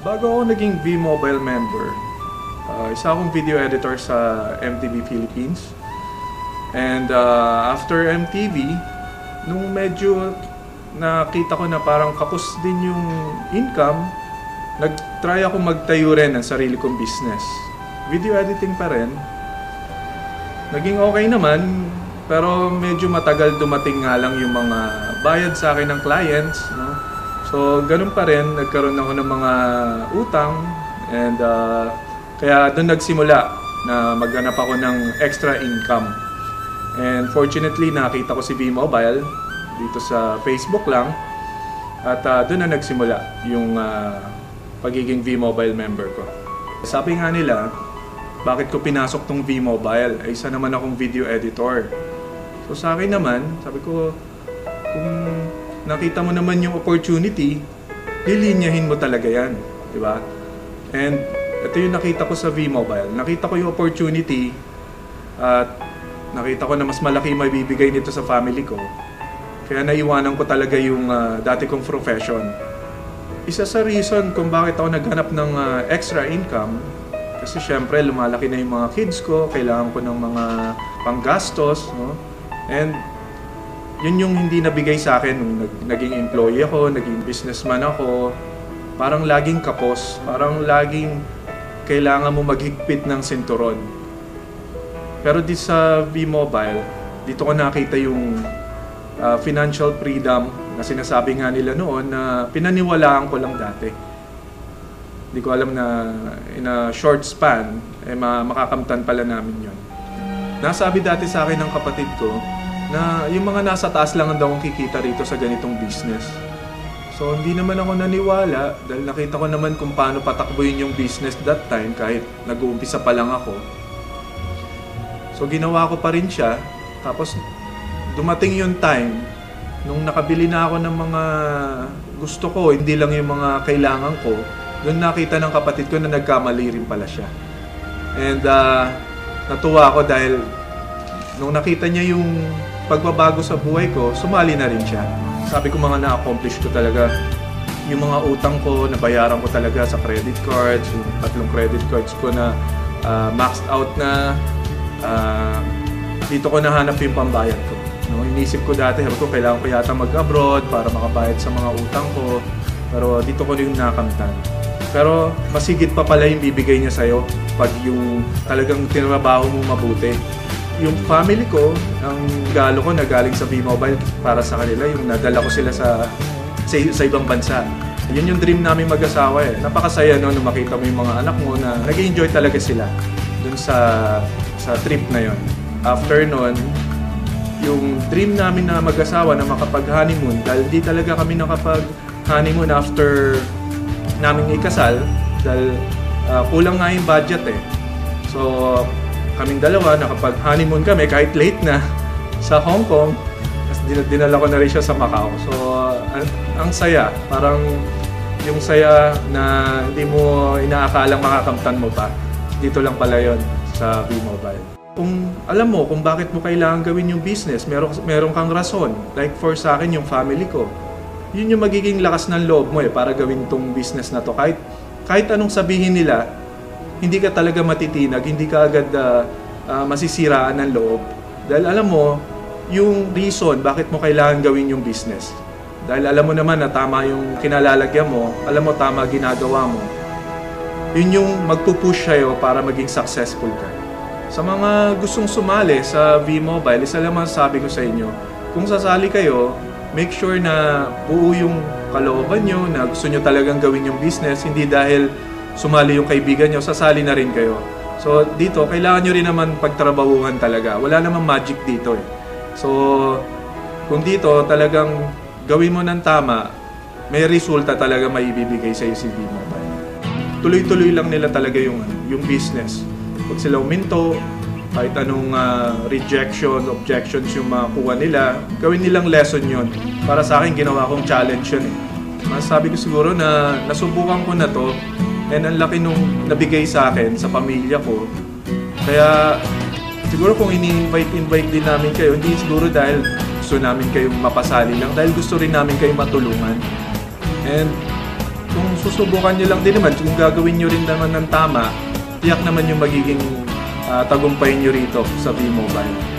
Bago ako naging V-Mobile member, isa akong video editor sa MTV Philippines. And after MTV, nung medyo nakita ko na parang kapos din yung income, nag-try ako magtayo rin ng sarili kong business. Video editing pa rin. Naging okay naman, pero medyo matagal dumating nga lang yung mga bayad sa akin ng clients, no? So, ganun pa rin, nagkaroon ako ng mga utang, and kaya doon nagsimula na maghanap ako ng extra income. And fortunately, nakita ko si V-Mobile dito sa Facebook lang, at doon na nagsimula yung pagiging V-Mobile member ko. Sabi nga nila, bakit ko pinasok tong V-Mobile? Ay, isa naman akong video editor. So sa akin naman, sabi ko, kung nakita mo naman yung opportunity, lilinyahin mo talaga yan, di ba? And ito yung nakita ko sa V-Mobile. Nakita ko yung opportunity at nakita ko na mas malaki may bibigay nito sa family ko. Kaya naiwanan ko talaga yung dati kong profession. Isa sa reason kung bakit ako naghanap ng extra income, kasi syempre lumalaki na yung mga kids ko, kailangan ko ng mga panggastos, no? And yun yung hindi nabigay sa akin nung naging employee ako, naging businessman ako. Parang laging kapos, parang laging kailangan mo maghigpit ng sinturon. Pero di sa V-Mobile, dito ko nakita yung financial freedom na sinasabi nga nila noon na pinaniwalaan ko lang dati. Hindi ko alam na in a short span, makakamtan pala namin yun. Nasabi dati sa akin ng kapatid ko na yung mga nasa taas lang ang daw kikita rito sa ganitong business. So hindi naman ako naniwala dahil nakita ko naman kung paano patakbuhin yung business that time kahit nag-uumpisa pa lang ako. So ginawa ko pa rin siya. Tapos dumating yung time nung nakabili na ako ng mga gusto ko, hindi lang yung mga kailangan ko. Doon nakita ng kapatid ko na nagkamali rin pala siya. And natuwa ako dahil nung nakita niya yung pagbabago sa buhay ko, sumali na rin siya. Sabi ko mga na-accomplish ko talaga. Yung mga utang ko, nabayaran ko talaga sa credit cards, yung 3 credit cards ko na maxed out na. Dito ko nahanap yung pambayad ko. No, inisip ko dati, ko kailangan ko yata mag-abroad para makabayad sa mga utang ko. Pero dito ko yung nakamtan. Pero masigit pa pala yung bibigay niya sa'yo pag yung talagang tinrabaho mo mabuti. Yung family ko, ang galo ko na galing sa V-Mobile para sa kanila, yung nadala ko sila sa ibang bansa. Yun yung dream namin mag-asawa eh. Napakasaya no, nung makita mo yung mga anak mo na nag-enjoy talaga sila dun sa trip na yon. After nun, yung dream namin na mag-asawa na makapag-honeymoon, dahil di talaga kami nakapag-honeymoon after namin ikasal, dahil kulang nga yung budget eh. So, kaming dalawa, nakapag-honeymoon kami kahit late na sa Hong Kong. Tapos dinala ko na rin siya sa Macau. So, ang saya. Parang yung saya na hindi mo inaakalang makakamtan mo pa. Dito lang pala yon sa V-Mobile. Kung alam mo kung bakit mo kailangan gawin yung business, meron kang rason. Like for sa akin, yung family ko. Yun yung magiging lakas ng loob mo eh, para gawin tong business na to. Kahit anong sabihin nila, hindi ka talaga matitinag, hindi ka agad masisiraan ng loob. Dahil alam mo, yung reason bakit mo kailangan gawin yung business. Dahil alam mo naman na tama yung kinalalagyan mo, alam mo tama ginagawa mo. Yun yung magpupush sa'yo para maging successful ka. Sa mga gustong sumali sa V-Mobile, isa lang masasabi ko sa inyo, kung sasali kayo, make sure na buo yung kalooban nyo, na gusto nyo talagang gawin yung business, hindi dahil sumali yung kaibigan nyo, sasali na rin kayo. So dito, kailangan nyo rin naman pagtrabahuhan talaga. Wala namang magic dito eh. So kung dito talagang gawin mo ng tama, may resulta talaga maibibigay sa iyo si V-Mobile. Tuloy-tuloy lang nila talaga yung business. Pag sila uminto, kahit anong rejection, objections yung makuha nila, gawin nilang lesson yun. Para sa akin, ginawa kong challenge yun eh. Masasabi ko siguro na nasubukan ko na to, and ang laki nung nabigay sa akin, sa pamilya ko. Kaya siguro kung ini-invite din namin kayo, hindi siguro dahil gusto namin kayong mapasali lang, dahil gusto rin namin kayong matulungan. And kung susubukan nyo lang din naman. Kung gagawin nyo rin naman ng tama, tiyak naman yung magiging tagumpay nyo rito sa V-Mobile.